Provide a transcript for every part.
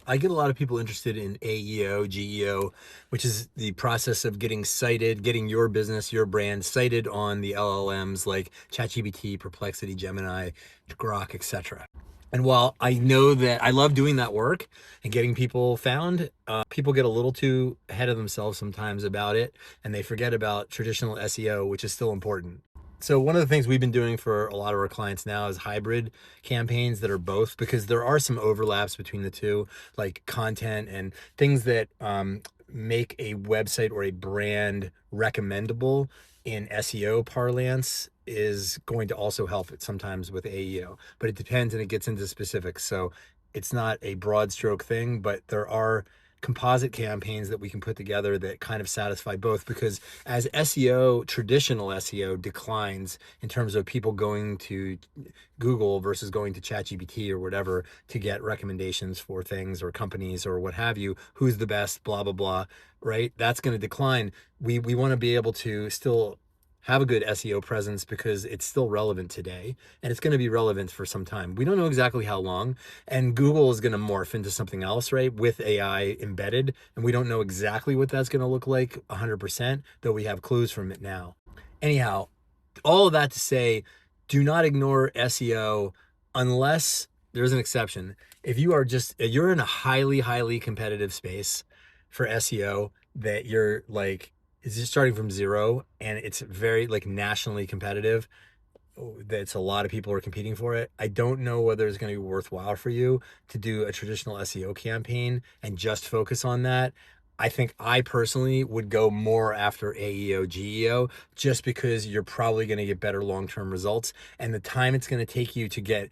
I get a lot of people interested in AEO, GEO, which is the process of getting cited, getting your business, your brand cited on the LLMs like ChatGPT, Perplexity, Gemini, Grok, etc. And while I know that I love doing that work and getting people found, people get a little too ahead of themselves sometimes about it, and they forget about traditional SEO, which is still important. So one of the things we've been doing for a lot of our clients now is hybrid campaigns that are both, because there are some overlaps between the two, like content and things that make a website or a brand recommendable in SEO parlance is going to also help it sometimes with AEO, but it depends and it gets into specifics. So it's not a broad stroke thing, but there are composite campaigns that we can put together that kind of satisfy both, because as SEO, traditional SEO declines in terms of people going to Google versus going to ChatGPT or whatever to get recommendations for things or companies or what have you, who's the best, blah, blah, blah, right? That's going to decline. We want to be able to still have a good SEO presence because it's still relevant today and it's going to be relevant for some time. We don't know exactly how long, and Google is going to morph into something else, right? With AI embedded, and we don't know exactly what that's going to look like 100%, though we have clues from it now. Anyhow, all of that to say, do not ignore SEO unless there's an exception. If you're in a highly competitive space for SEO that you're like, is just starting from zero and it's very like nationally competitive, that's a lot of people are competing for it. I don't know whether it's going to be worthwhile for you to do a traditional SEO campaign and just focus on that. I think I personally would go more after AEO, GEO, just because you're probably going to get better long-term results. And the time it's going to take you to get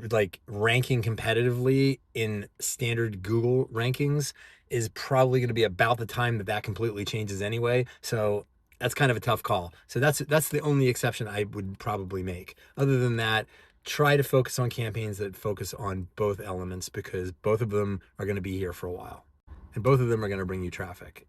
like ranking competitively in standard Google rankings is probably going to be about the time that that completely changes anyway. So that's kind of a tough call. So that's the only exception I would probably make. Other than that, try to focus on campaigns that focus on both elements, because both of them are going to be here for a while and both of them are going to bring you traffic.